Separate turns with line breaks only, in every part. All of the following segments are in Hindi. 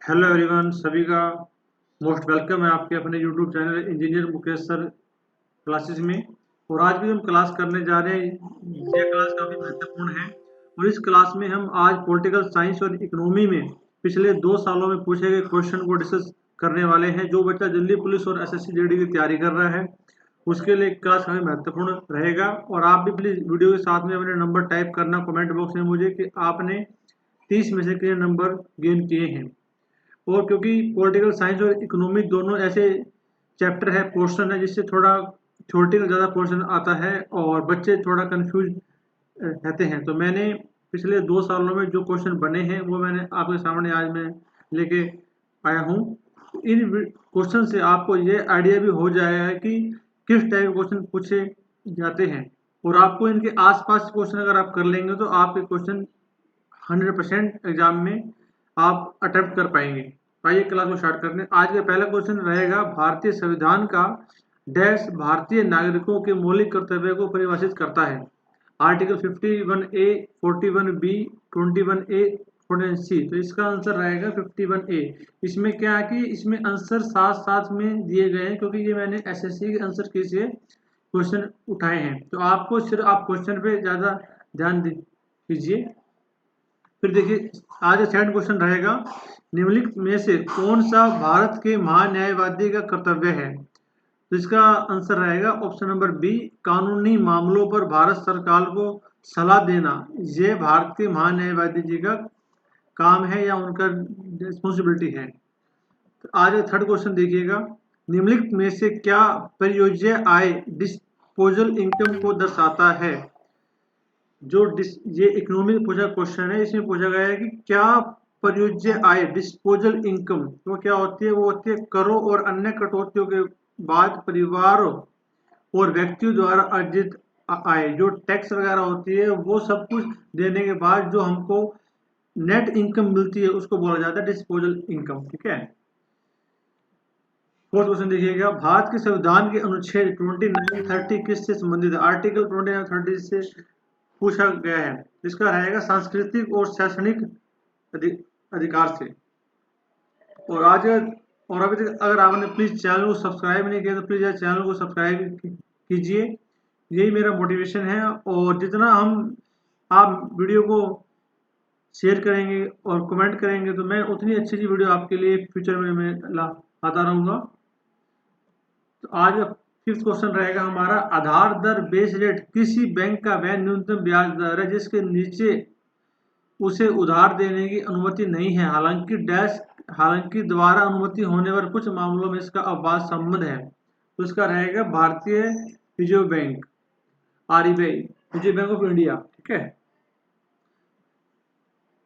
हेलो एवरीवन, सभी का मोस्ट वेलकम है आपके अपने YouTube channel engineer Mukesh sir classes में। और आज भी हम क्लास करने जा रहे हैं। ये क्लास काफ़ी महत्वपूर्ण है और इस क्लास में हम आज पॉलिटिकल साइंस और इकोनॉमी में पिछले 2 सालों में पूछे गए क्वेश्चन को डिस्कस करने वाले हैं। जो बच्चा दिल्ली पुलिस और एसएससी जीडी की तैयारी कर रहा है उसके लिए क्लास काफ़ी महत्वपूर्ण रहेगा। और आप भी प्लीज़ वीडियो के साथ में अपने नंबर टाइप करना कमेंट बॉक्स में मुझे कि आपने 30 में से कितने नंबर गेन किए हैं। और क्योंकि पॉलिटिकल साइंस और इकोनॉमिक दोनों ऐसे चैप्टर है, पोर्शन है, जिससे थोड़ा छोटे का ज़्यादा पोर्शन आता है और बच्चे थोड़ा कंफ्यूज रहते हैं, तो मैंने पिछले 2 सालों में जो क्वेश्चन बने हैं वो मैंने आपके सामने आज मैं लेके आया हूँ। इन क्वेश्चन से आपको ये आइडिया भी हो जाएगा कि किस टाइप के क्वेश्चन पूछे जाते हैं। और आपको इनके आसपास क्वेश्चन अगर आप कर लेंगे तो आपके क्वेश्चन 100% एग्जाम में आप अटेम्प्ट कर पाएंगे। तो आइए क्लास को स्टार्ट करते हैं। आज का पहला क्वेश्चन रहेगा, भारतीय संविधान का डैश भारतीय नागरिकों के मौलिक कर्तव्य को परिभाषित करता है। Article 51A, 41B, 21A, 41C। तो इसका आंसर रहेगा 51A। इसमें क्या है कि इसमें आंसर साथ साथ में दिए गए हैं क्योंकि ये मैंने एसएससी के आंसर की से क्वेश्चन उठाए हैं, तो आपको सिर्फ आप क्वेश्चन पे ज़्यादा ध्यान दीजिए। फिर देखिए आज का सेकंड क्वेश्चन रहेगा, निम्नलिखित में से कौन सा भारत के महान्यायवादी का कर्तव्य है। तो इसका आंसर रहेगा ऑप्शन नंबर बी, कानूनी मामलों पर भारत सरकार को सलाह देना। ये भारत के महान्यायवादी जी का काम है या उनका रिस्पॉन्सिबिलिटी है। तो आज थर्ड क्वेश्चन देखिएगा, निम्नलिखित में से क्या परियोज्य आय डिस्पोजल इनकम को दर्शाता है। ये इकोनॉमी में पूछा क्वेश्चन है, इसमें पूछा गया है कि क्या परियोज्य आय डिस्पोजल इनकम तो क्या होती है। वो होती है करों और अन्य कटौतियों के बाद परिवारों और व्यक्तियों द्वारा अर्जित आय, जो टैक्स वगैरह होती है वो सब कुछ देने के बाद जो हमको नेट इनकम मिलती है उसको बोला जाता है डिस्पोजल इनकम। ठीक है। फोर्थ क्वेश्चन देखिएगा, भारत के संविधान के अनुच्छेद 29-30 किससे संबंधित है। आर्टिकल 29-30 से पूछा गया है। इसका रहेगा सांस्कृतिक और शैक्षणिक अधिकार से। और आज और अभी तक अगर आपने प्लीज चैनल को सब्सक्राइब नहीं किया तो प्लीज चैनल को सब्सक्राइब कीजिए, यही मेरा मोटिवेशन है। और जितना हम आप वीडियो को शेयर करेंगे और कमेंट करेंगे तो मैं उतनी अच्छी अच्छी वीडियो आपके लिए फ्यूचर में मैं आता रहूँगा। तो आज फिफ्थ क्वेश्चन रहेगा हमारा, आधार दर बेस रेट किसी बैंक का वह न्यूनतम ब्याज दर है जिसके नीचे उसे उधार देने की अनुमति नहीं है, हालांकि द्वारा अनुमति होने पर कुछ मामलों में इसका अपवाद संबंध है। तो इसका रहेगा भारतीय reserve bank, RBI, reserve bank of India. ठीक है।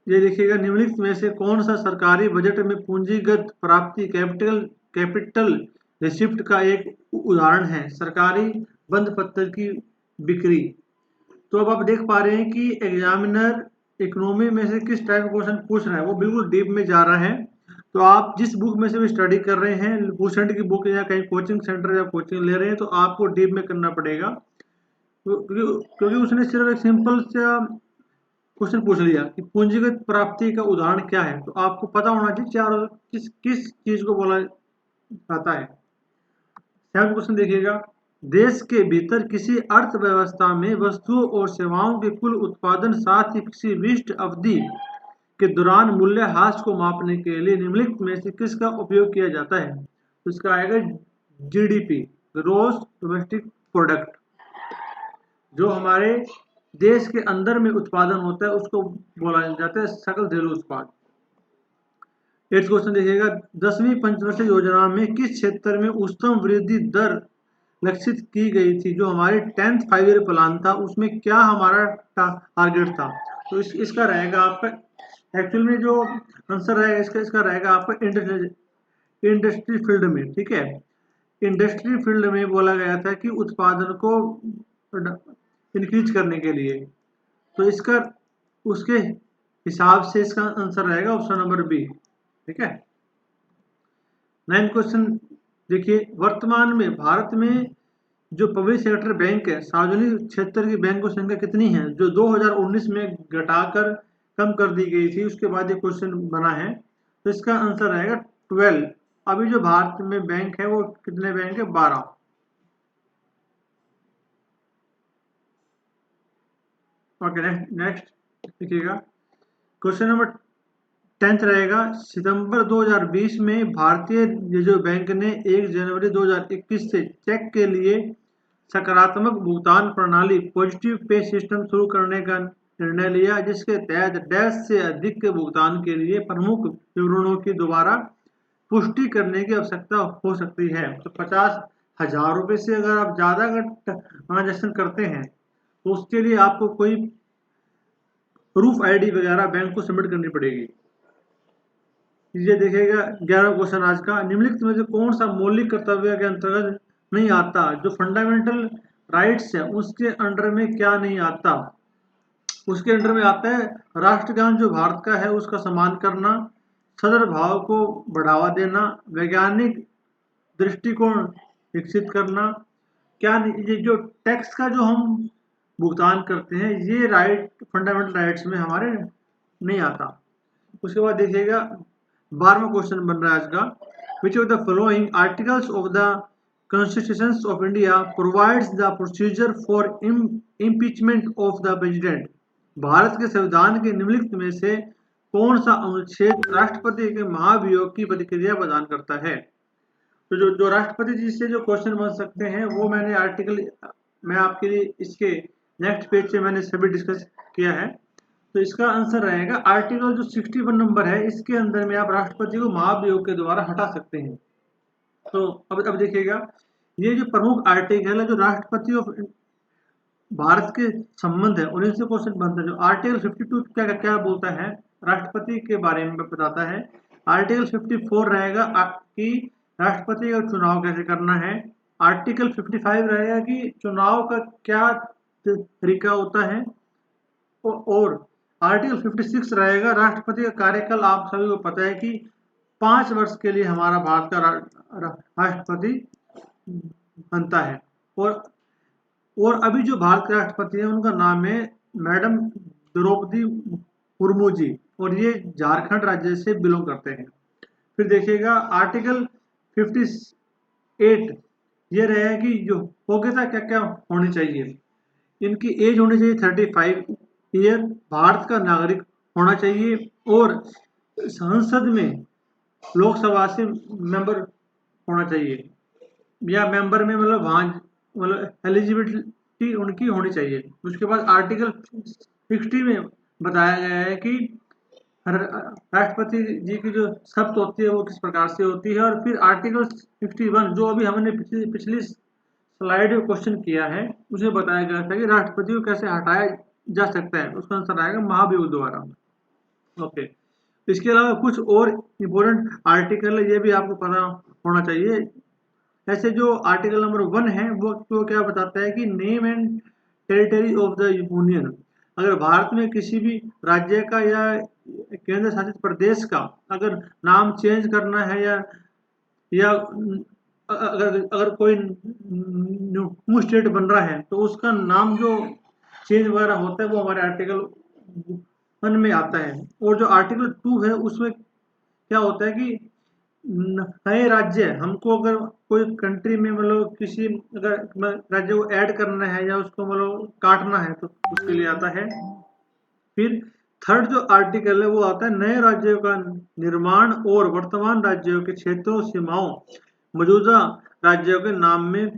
ये देखिएगा, निम्नलिखित में से कौन सा सरकारी बजट में पूंजीगत प्राप्ति कैपिटल रिसिप्ट का एक उदाहरण है। सरकारी बंद पत्र की बिक्री। तो अब आप देख पा रहे हैं कि एग्जामिनर इकोनॉमी में से किस टाइप का क्वेश्चन पूछ रहा है, वो बिल्कुल डीप में जा रहा है। तो आप जिस बुक में से भी स्टडी कर रहे हैं, भूषण की बुक या कहीं कोचिंग सेंटर या कोचिंग ले रहे हैं, तो आपको डीप में करना पड़ेगा क्योंकि उसने सिर्फ एक सिंपल सा क्वेश्चन पूछ लिया कि पूंजीगत प्राप्ति का उदाहरण क्या है। तो आपको पता होना चाहिए चार किस किस चीज को बोला जाता है। सेवंथ क्वेश्चन देखिएगा, देश के भीतर किसी अर्थव्यवस्था में वस्तुओं और सेवाओं के कुल उत्पादन साथ ही किसी विशिष्ट अवधि के दौरान मूल्यह्रास को मापने के लिए निम्नलिखित में से किसका उपयोग किया जाता है। तो इसका आएगा जीडीपी, ग्रॉस डोमेस्टिक प्रोडक्ट। जो हमारे देश के अंदर में उत्पादन होता है उसको बोला जाता है सकल घरेलू उत्पाद। एट्थ क्वेश्चन देखिएगा, 10वीं पंचवर्षीय योजना में किस क्षेत्र में उच्चतम वृद्धि दर लक्षित की गई थी। जो हमारे 10th 5 ईयर प्लान था उसमें क्या हमारा टारगेट था। तो इसका रहेगा आपका एक्चुअल में जो आंसर रहेगा इसका रहेगा आपका इंडस्ट्री फील्ड में। ठीक है। इंडस्ट्री फील्ड में बोला गया था कि उत्पादन को इंक्रीज करने के लिए। तो इसका उसके हिसाब से इसका आंसर रहेगा ऑप्शन नंबर बी। ठीक है। 9th क्वेश्चन देखिए, वर्तमान में भारत में जो पब्लिक सेक्टर बैंक है, सार्वजनिक क्षेत्र की बैंकों की संख्या कितनी है। जो 2019 में घटाकर कम कर दी गई थी, उसके बाद ये क्वेश्चन बना है। तो इसका आंसर रहेगा 12। अभी जो भारत में बैंक है वो कितने बैंक है? 12। ओके, नेक्स्ट देखिएगा। क्वेश्चन नंबर 10th रहेगा। सितंबर 2020 में भारतीय रिजर्व बैंक ने 1 जनवरी 2021 से चेक के लिए सकारात्मक भुगतान प्रणाली पॉजिटिव पे सिस्टम शुरू करने का निर्णय लिया, जिसके तहत डैश से अधिक के भुगतान के लिए प्रमुख विवरणों की दोबारा पुष्टि करने की आवश्यकता हो सकती है। तो 50,000 रुपये से अगर आप ज़्यादा ट्रांजेक्शन करते हैं तो उसके लिए आपको कोई प्रूफ आईडी वगैरह बैंक को सबमिट करनी पड़ेगी। ये देखेगा 11 क्वेश्चन आज का। निम्नलिखित में से कौन सा मौलिक कर्तव्य के अंतर्गत नहीं आता? जो फंडामेंटल राइट्स है उसके अंडर में क्या नहीं आता? उसके अंडर में आता है राष्ट्रगान जो भारत का है उसका सम्मान करना, सदर भाव को बढ़ावा देना, वैज्ञानिक दृष्टिकोण विकसित करना। क्या ये जो टैक्स का जो हम भुगतान करते हैं ये राइट फंडामेंटल राइट्स में हमारे नहीं आता। उसके बाद देखिएगा 12वां क्वेश्चन बन रहा है आज का। Which of the following articles of the constitution of India provides the procedure for impeachment of the president? Bharat के संविधान के निम्नलिखित में से कौन सा अनुच्छेद राष्ट्रपति के महाभियोग की प्रतिक्रिया प्रदान करता है? तो जो राष्ट्रपति जी से जो क्वेश्चन बन सकते हैं वो मैंने आर्टिकल मैं आपके लिए इसके नेक्स्ट पेज से मैंने सभी डिस्कस किया है। तो इसका आंसर रहेगा आर्टिकल जो 61 नंबर है इसके अंदर में आप राष्ट्रपति को महाभियोग के द्वारा हटा सकते हैं। तो अब देखिएगा ये जो प्रमुख आर्टिकल है जो राष्ट्रपति ऑफ भारत के संबंध है उन्हीं से क्वेश्चन बनता है। जो आर्टिकल 52 क्या क्या बोलता है राष्ट्रपति के बारे में बताता है। आर्टिकल 54 रहेगा कि राष्ट्रपति का चुनाव कैसे करना है। आर्टिकल 55 रहेगा कि चुनाव का क्या तरीका होता है। और आर्टिकल 56 रहेगा राष्ट्रपति का कार्यकाल। आप सभी को पता है कि 5 वर्ष के लिए हमारा भारत का राष्ट्रपति बनता है। और अभी जो भारत के राष्ट्रपति हैं उनका नाम है मैडम द्रौपदी मुर्मू जी और ये झारखंड राज्य से बिलोंग करते हैं। फिर देखिएगा आर्टिकल 58 ये रहेगा कि जो योग्यता क्या क्या होनी चाहिए। इनकी एज होनी चाहिए 35 ईयर, भारत का नागरिक होना चाहिए और संसद में लोकसभा से मेंबर होना चाहिए या मेंबर में मतलब वहाँ मतलब एलिजिबिलिटी उनकी होनी चाहिए। उसके बाद आर्टिकल 60 में बताया गया है कि राष्ट्रपति जी की जो शपथ होती है वो किस प्रकार से होती है। और फिर आर्टिकल 61 जो अभी हमने पिछली स्लाइड में क्वेश्चन किया है उसमें बताया गया था कि राष्ट्रपति को कैसे हटाया जा सकता है। उसका आंसर आएगा महाभियोग द्वारा। ओके, इसके अलावा कुछ और इम्पोर्टेंट आर्टिकल है ये भी आपको पता होना चाहिए। ऐसे जो आर्टिकल नंबर 1 है वो क्या बताता है कि name and territory of the union. अगर भारत में किसी भी राज्य का या केंद्र शासित प्रदेश का अगर नाम चेंज करना है या अगर कोई न्यू स्टेट बन रहा है तो उसका नाम जो चेंज वगैरह होता है वो हमारे आर्टिकल 1 में आता है। और जो आर्टिकल 2 है उसमें क्या होता है कि नए राज्य हमको अगर कोई कंट्री में मतलब किसी अगर राज्य को ऐड करना है या उसको मतलब काटना है तो उसके लिए आता है। फिर थर्ड जो आर्टिकल है वो आता है नए राज्यों का निर्माण और वर्तमान राज्यों के क्षेत्रों सीमाओं मौजूदा राज्यों के नाम में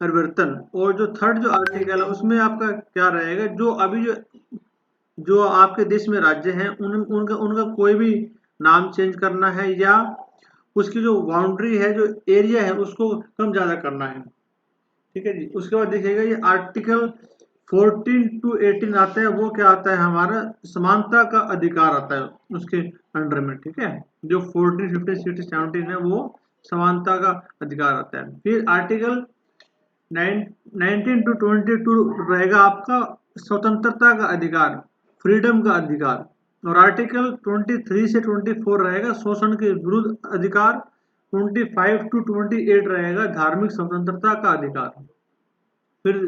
परिवर्तन। और जो थर्ड जो आर्टिकल है उसमें आपका क्या रहेगा जो अभी जो आपके देश में राज्य हैं उनका कोई भी नाम चेंज करना है या उसकी जो बाउंड्री है जो एरिया है उसको कम ज़्यादा करना है। ठीक है जी। उसके बाद देखिएगा ये आर्टिकल 14 to 18 आता है वो क्या आता है हमारा समानता का अधिकार आता है उसके अंडर में। ठीक है, जो 14, 15, 16, 17 है वो समानता का अधिकार आता है। फिर आर्टिकल 19 to 22 रहेगा आपका स्वतंत्रता का अधिकार, फ्रीडम का अधिकार। और आर्टिकल 23 से 24 रहेगा शोषण के विरुद्ध अधिकार। 25 to 28 रहेगा धार्मिक स्वतंत्रता का अधिकार। फिर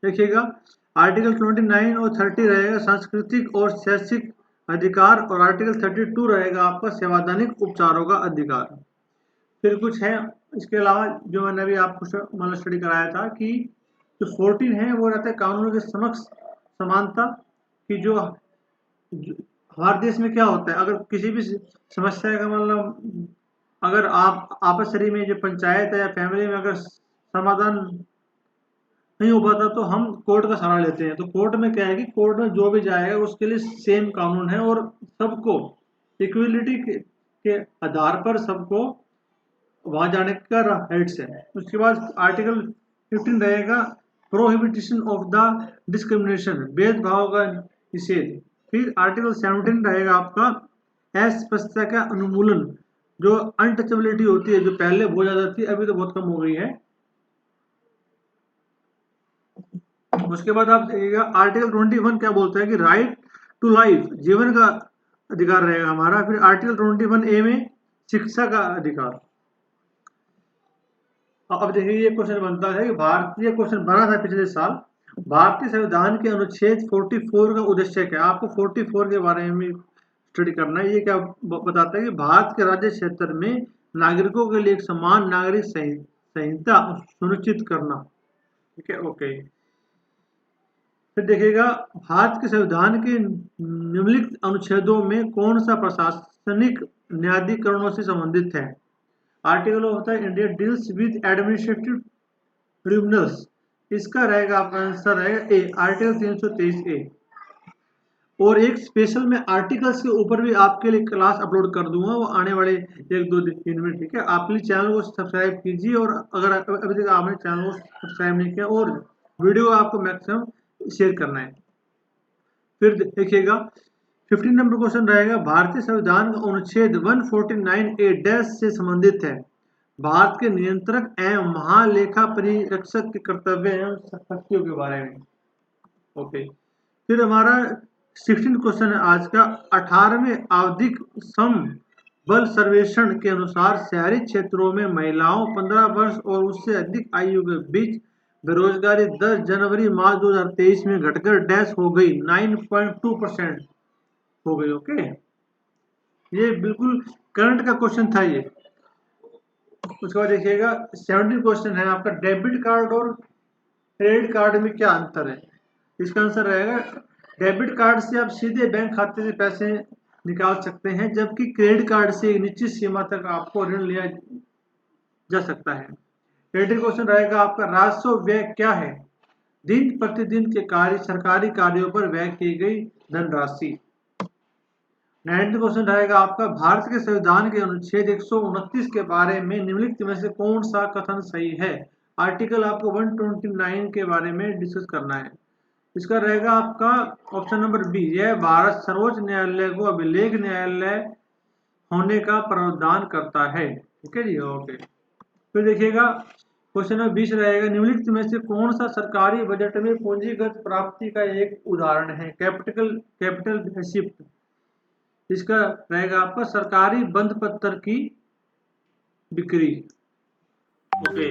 देखिएगा आर्टिकल 29 और 30 रहेगा सांस्कृतिक और शैक्षिक अधिकार और आर्टिकल 32 रहेगा आपका संवैधानिक उपचारों का अधिकार। फिर कुछ है इसके अलावा जो मैंने अभी आपको मतलब स्टडी कराया था कि जो 14 है वो रहता है कानूनों के समक्ष समानता, कि जो हमारे देश में क्या होता है, अगर किसी भी समस्या का मतलब अगर आप आपसरी में जो पंचायत है या फैमिली में अगर समाधान नहीं हो पाता तो हम कोर्ट का सहारा लेते हैं। तो कोर्ट में क्या है कि कोर्ट में जो भी जाएगा उसके लिए सेम कानून है और सबको इक्वलिटी के आधार पर सबको वहां जाने का राइट्स है। उसके बाद आर्टिकल 15 रहेगा प्रोहिबिशन ऑफ द डिस्क्रिमिनेशन, भेदभाव का निषेध। फिर आर्टिकल 17 रहेगा आपका अस्पृश्यता का उन्मूलन, जो अनटचेबिलिटी होती है जो पहले बहुत ज्यादा थी अभी तो बहुत कम हो गई है। उसके बाद आप देखिएगा आर्टिकल 21 क्या बोलता है कि राइट टू लाइफ, जीवन का अधिकार रहेगा हमारा। फिर आर्टिकल 21A में शिक्षा का अधिकार। अब देखिए ये क्वेश्चन बनता है कि भारतीय क्वेश्चन बना था पिछले साल, भारतीय संविधान के अनुच्छेद 44 का उद्देश्य क्या है। आपको 44 के बारे में स्टडी करना है। ये क्या बताता है कि भारत के राज्य क्षेत्र में नागरिकों के लिए एक समान नागरिक संहिता सुनिश्चित करना। ठीक है, ओके। फिर देखिएगा भारत के संविधान के निम्नलिखित अनुच्छेदों में कौन सा प्रशासनिक न्यायाधिकरणों से संबंधित है। आर्टिकल होता है India deals with administrative tribunals. इसका रहेगा आपका आंसर रहेगा ए, आर्टिकल 323A। और एक स्पेशल में आर्टिकल्स के ऊपर भी आपके लिए क्लास अपलोड कर दूंगा, वो आने वाले 1-2 दिन में। ठीक है, आप प्लीज चैनल को सब्सक्राइब कीजिए, और अगर अभी तक आपने चैनल को सब्सक्राइब नहीं किया और वीडियो आपको मैक्सिमम शेयर करना है। फिर देखिएगा 15 नंबर क्वेश्चन रहेगा भारतीय संविधान का अनुच्छेद 149A डैश से संबंधित है, भारत के नियंत्रक एवं महालेखा परीक्षक के कर्तव्य एवं शक्तियों के बारे में। ओके, फिर हमारा 16 क्वेश्चन है आज का, 18वें आवधिक सम बल सर्वेक्षण के अनुसार शहरी क्षेत्रों में महिलाओं 15 वर्ष और उससे अधिक आयु के बीच बेरोजगारी 10 जनवरी मार्च 2023 में घटकर डैश हो गई 9.2% हो गई। ओके, ये बिल्कुल करंट का क्वेश्चन था ये। उसके बाद देखिएगा 17 क्वेश्चन है आपका, डेबिट कार्ड और क्रेडिट कार्ड में क्या अंतर है। इसका आंसर रहेगा डेबिट कार्ड से आप सीधे बैंक खाते से पैसे निकाल सकते हैं, जबकि क्रेडिट कार्ड से एक निश्चित सीमा तक आपको ऋण लिया जा सकता है। क्रेडिट क्वेश्चन रहेगा आपका, राजस्व व्यय क्या है, दिन प्रतिदिन के कार्य सरकारी कार्यों पर व्यय की गई धनराशि। 9th क्वेश्चन रहेगा आपका, भारत के संविधान के अनुच्छेद 129 के बारे में निम्नलिखित में से कौन सा कथन सही है। आर्टिकल आपको 129 के बारे में डिस्कस करना है। इसका रहेगा आपका ऑप्शन नंबर बी, यह भारत सर्वोच्च न्यायालय को अभिलेख न्यायालय होने का प्रावधान करता है। ठीक है जी, ओके। फिर देखिएगा क्वेश्चन नंबर 20 रहेगा, निम्नलिखित में से कौन सा सरकारी बजट में पूंजीगत प्राप्ति का एक उदाहरण है। Capital receipt. इसका रहेगा आपका सरकारी बंद पत्र की बिक्री। ओके,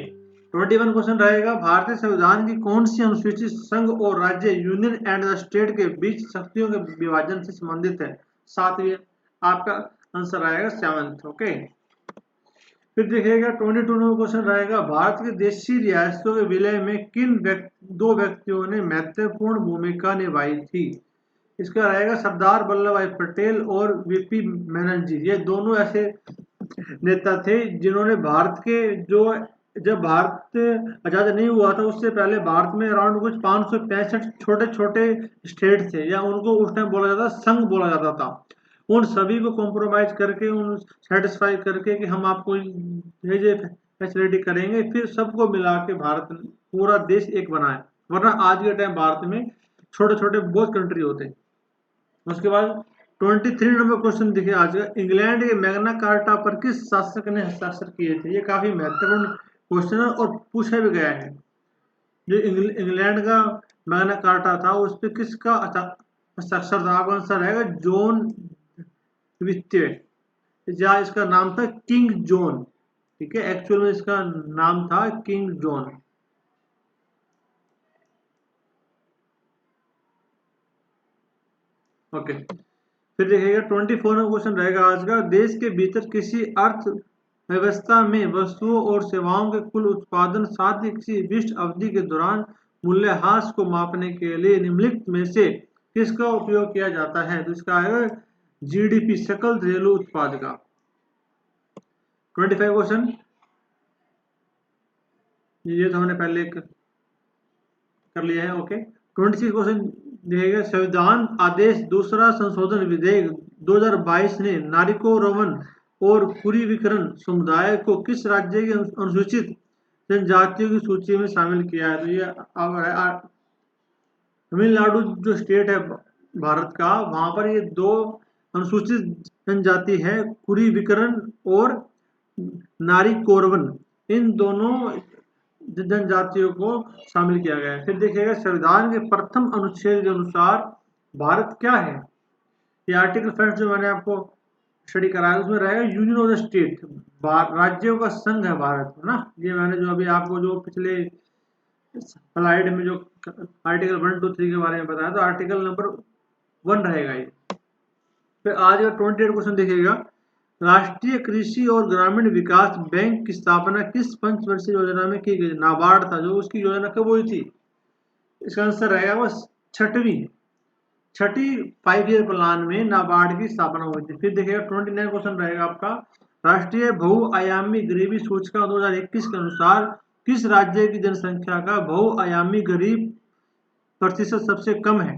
21 क्वेश्चन रहेगा, भारतीय संविधान की कौन सी अनुसूची संघ और राज्य यूनियन एंड द स्टेट के बीच शक्तियों के विभाजन से संबंधित है। 7वीं आपका आंसर आएगा 7th। ओके, फिर देखिएगा 22 नंबर क्वेश्चन रहेगा, भारत के देशी रियासतों के विलय में किन दो व्यक्तियों ने महत्वपूर्ण भूमिका निभाई थी। इसका रहेगा सरदार वल्लभ भाई पटेल और वीपी मेनन जी। ये दोनों ऐसे नेता थे जिन्होंने भारत के जो जब भारत आजाद नहीं हुआ था उससे पहले भारत में अराउंड कुछ 565 छोटे छोटे स्टेट थे, या उनको उस टाइम बोला जाता संघ बोला जाता था। उन सभी को कॉम्प्रोमाइज करके उन सेटिस्फाई करके कि हम आपको ये फैसिलिटी करेंगे, फिर सबको मिला के भारत पूरा देश एक बना है। वरना आज के टाइम भारत में छोटे छोटे बहुत कंट्री होते हैं। उसके बाद 23 नंबर क्वेश्चन देखिए आज का, इंग्लैंड के मैग्ना कार्टा पर किस शासक ने हस्ताक्षर किए थे। ये काफी महत्वपूर्ण क्वेश्चन है और पूछा भी गया है। जो इंग्लैंड का मैग्ना कार्टा था उस पर किसका हस्ताक्षर था। आपका आंसर रहेगा जॉन द्वितीय, या इसका नाम था किंग जॉन। ठीक है, एक्चुअल में इसका नाम था किंग जॉन। ओके, फिर देखिएगा 24वां क्वेश्चन रहेगा आज का, देश के भीतर किसी अर्थव्यवस्था में वस्तुओं और सेवाओं के कुल उत्पादन साथ ही किसी विशिष्ट अवधि के दौरान मूल्यह्रास को मापने के लिए निम्नलिखित में से किसका उपयोग किया जाता है? तो इसका है जीडीपी, सकल घरेलू उत्पाद का। 25 क्वेश्चन ये तो हमने पहले कर लिया है। ओके, 26 क्वेश्चन दिएगा, संविधान आदेश दूसरा संशोधन विधेयक 2022 ने नागरिकों और कुरीविकरण समुदाय को किस राज्य की अनुसूचित जनजातियों की सूची में शामिल किया है? तो ये तमिलनाडु जो स्टेट है भारत का, वहां पर ये दो अनुसूचित जनजाति है, कुरीविकरण और नागरिकों, इन दोनों जनजातियों को शामिल किया गया है। फिर देखिएगा संविधान के प्रथम अनुच्छेद के अनुसार भारत क्या है? ये आर्टिकल फर्स्ट जो मैंने आपको स्टडी कराया उसमें रहेगा यूनियन ऑफ द स्टेट, राज्यों का संघ है भारत, है ना। ये मैंने जो अभी आपको जो पिछले स्लाइड में जो आर्टिकल 1, 2, 3 के बारे में बताया, तो आर्टिकल नंबर 1 रहेगा ये। फिर आज का 28 क्वेश्चन देखिएगा, राष्ट्रीय कृषि और ग्रामीण विकास बैंक की स्थापना किस पंचवर्षीय योजना में की गई? नाबार्ड था जो, उसकी योजना कब हुई थी? इसका आंसर रहेगा वो छठी 5 ईयर प्लान में नाबार्ड की स्थापना हुई थी। फिर देखिएगा 29 क्वेश्चन रहेगा आपका, राष्ट्रीय बहुआयामी गरीबी सूचकांक 2021 के अनुसार किस राज्य की जनसंख्या का बहुआयामी गरीब प्रतिशत सबसे कम है?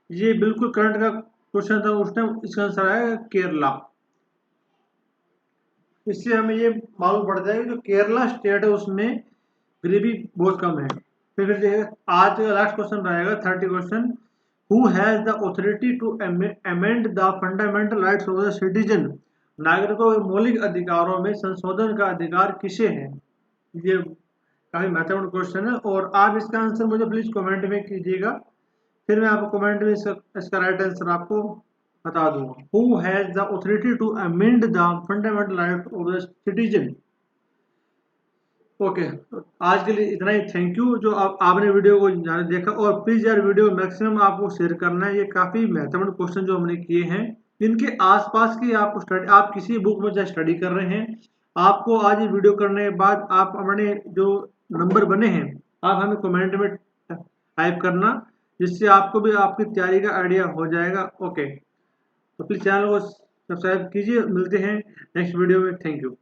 ये बिल्कुल करंट का क्वेश्चन था उस टाइम। इसका आंसर है केरला। इससे हमें ये मालूम पड़ जाएगा जो केरला स्टेट है उसमें गरीबी बहुत कम है। फिर देखिए आज का लास्ट क्वेश्चन रहेगा 30 question, who has the authority to amend the fundamental rights of the citizen? नागरिकों के मौलिक अधिकारों में संशोधन का अधिकार किसे है? ये काफी महत्वपूर्ण क्वेश्चन है और आप इसका आंसर मुझे प्लीज कमेंट में कीजिएगा, फिर मैं आपको कमेंट में इसका राइट आंसर आपको बता दूंगा। Who has the authority to amend the fundamental right of the citizen? Okay, आज के लिए इतना ही। थैंक यू जो आपने वीडियो को देखा, और प्लीज यार वीडियो मैक्सिमम आपको शेयर करना है। ये काफी महत्वपूर्ण क्वेश्चन जो हमने किए हैं, इनके आसपास की आपको स्टडी, आप किसी बुक में चाहे स्टडी कर रहे हैं, आपको आज ये वीडियो करने के बाद आप अपने जो नंबर बने हैं आप हमें कमेंट में टाइप करना, जिससे आपको भी आपकी तैयारी का आइडिया हो जाएगा। ओके, तो प्लीज चैनल को सब्सक्राइब कीजिए। मिलते हैं नेक्स्ट वीडियो में। Thank you.